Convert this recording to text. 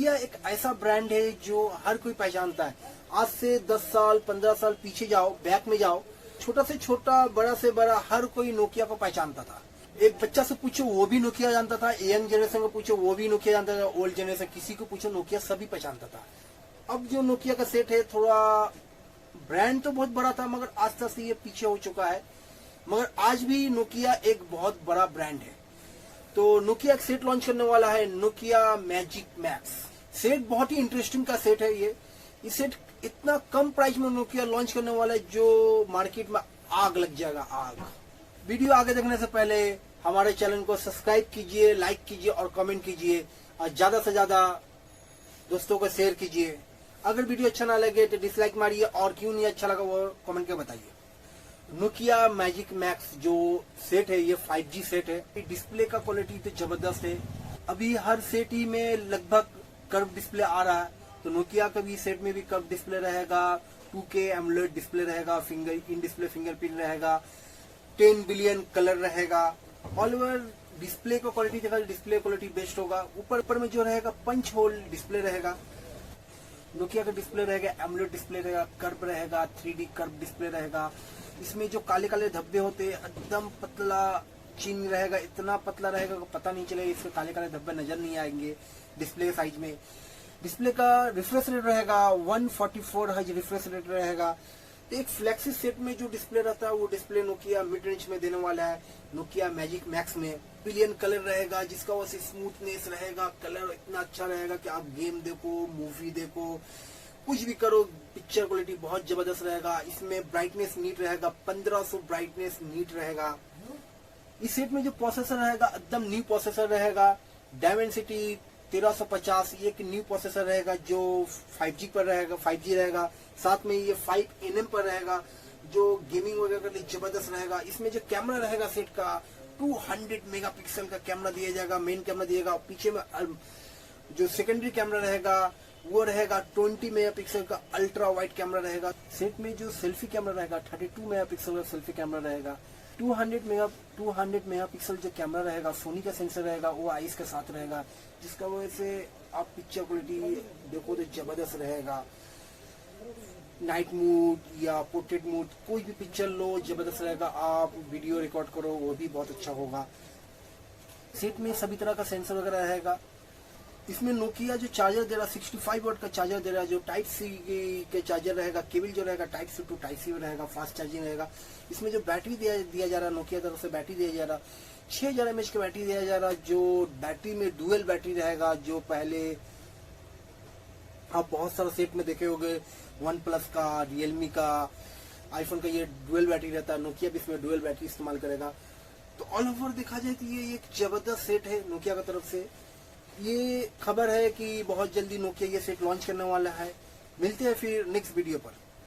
Nokia एक ऐसा brand है जो हर कोई पहचानता है। आज से 10 साल 15 साल पीछे जाओ, बैक में जाओ, छोटा से छोटा बड़ा से बड़ा हर कोई नोकिया को पहचानता था। एक बच्चा से पूछो वो भी नोकिया जानता था, यंग जनरेशन को पूछो वो भी नोकिया जानता था, ओल्ड जनरेशन किसी को पूछो नोकिया सभी पहचानता था। अब जो नोकिया का सेट है, थोड़ा ब्रांड तो बहुत बड़ा था मगर आस्ते आस्ते ये पीछे हो चुका है, मगर आज भी नोकिया एक बहुत बड़ा ब्रांड है। तो नोकिया एक सेट लॉन्च करने वाला है, नोकिया मैजिक मैक्स। सेट बहुत ही इंटरेस्टिंग का सेट है ये सेट इतना कम प्राइस में नोकिया लॉन्च करने वाला है जो मार्केट में आग लग जाएगा, आग। वीडियो आगे देखने से पहले हमारे चैनल को सब्सक्राइब कीजिए, लाइक कीजिए और कमेंट कीजिए और ज्यादा से ज्यादा दोस्तों को शेयर कीजिए। अगर वीडियो अच्छा ना लगे तो डिसलाइक मारिए और क्यों नहीं अच्छा लगा वो कमेंट के बताइए। नोकिया मैजिक मैक्स जो सेट है ये 5G सेट है। डिस्प्ले का क्वालिटी तो जबरदस्त है। अभी हर सेट ही में लगभग कर्व डिस्प्ले आ रहा है, तो नोकिया का भी सेट में भी कर्व डिस्प्ले रहेगा, 2K एमोलेड डिस्प्ले रहेगा, फिंगर इन डिस्प्ले फिंगरप्रिंट रहेगा, 10 बिलियन कलर रहेगा। ऑल ओवर डिस्प्ले का क्वालिटी देखा, डिस्प्ले क्वालिटी बेस्ट होगा। ऊपर में जो रहेगा पंच होल डिस्प्ले रहेगा। नोकिया का डिस्प्ले रहेगा, एमोलेड डिस्प्ले रहेगा, कर्व रहेगा, 3D कर्व डिस्प्ले रहेगा। इसमें जो काले काले धब्बे होते हैं एकदम पतला चिन्ह रहेगा, इतना पतला रहेगा कि पता नहीं चलेगा, इसके काले काले धब्बे नजर नहीं आएंगे डिस्प्ले साइज में। डिस्प्ले का रिफ्रेश रेट रहेगा 144 हर्ट्ज रिफ्रेश रेट रहेगा। एक फ्लैक्सी सेट में जो डिस्प्ले रहता है वो डिस्प्ले नोकिया मिड रेंज में देने वाला है, नोकिया मैजिक मैक्स में। बिलियन कलर रहेगा जिसका वैसे स्मूथनेस रहेगा, कलर इतना अच्छा रहेगा कि आप गेम देखो, मूवी देखो, कुछ भी करो, पिक्चर क्वालिटी बहुत जबरदस्त रहेगा। इसमें ब्राइटनेस नीट रहेगा, 1500 ब्राइटनेस नीट रहेगा। इस सेट में जो प्रोसेसर रहेगा एकदम न्यू प्रोसेसर रहेगा, डायमेंसिटी 1350 ये एक न्यू प्रोसेसर रहेगा जो 5G पर रहेगा, 5G रहेगा। साथ में ये 5nm पर रहेगा जो गेमिंग वगैरह के लिए जबरदस्त रहेगा। इसमें जो कैमरा रहेगा सेट का 200 मेगापिक्सल का कैमरा दिया जाएगा, मेन कैमरा दिएगा। पीछे में जो सेकेंडरी कैमरा रहेगा वो रहेगा 20 मेगापिक्सल का अल्ट्रा वाइड कैमरा रहेगा। सेट में जो सेल्फी कैमरा रहेगा 32 मेगापिक्सल का सेल्फी कैमरा रहेगा। 200 मेगापिक्सल जो कैमरा रहेगा, सोनी का सेंसर रहेगा, वो आईस के साथ रहेगा, जिसका वजह से आप पिक्चर क्वालिटी देखो तो जबरदस्त रहेगा। नाइट मूड या पोर्ट्रेट मूड कोई भी पिक्चर लो जबरदस्त रहेगा। आप वीडियो रिकॉर्ड करो वो भी बहुत अच्छा होगा। सेट में सभी तरह का सेंसर वगैरह रहेगा। इसमें नोकिया जो चार्जर दे रहा है 65 वाट का चार्जर दे रहा है, जो टाइप सी के चार्जर रहेगा। केबल जो रहेगा type C to type C रहेगा, फास्ट चार्जिंग रहेगा। इसमें जो बैटरी दिया जा रहा है, नोकिया तरफ से बैटरी दिया जा रहा है 6000 mAh की बैटरी दिया जा रहा है, जो बैटरी में डुअल बैटरी रहेगा। जो पहले आप बहुत सारे सेट में देखे होंगे, OnePlus का, रियलमी का, आईफोन का ये डुअल बैटरी रहता है, नोकिया भी इसमें डुअल बैटरी इस्तेमाल करेगा। तो ऑल ओवर देखा जाए तो ये एक जबरदस्त सेट है नोकिया की तरफ से। ये खबर है कि बहुत जल्दी नोकिया ये सेट लॉन्च करने वाला है। मिलते हैं फिर नेक्स्ट वीडियो पर।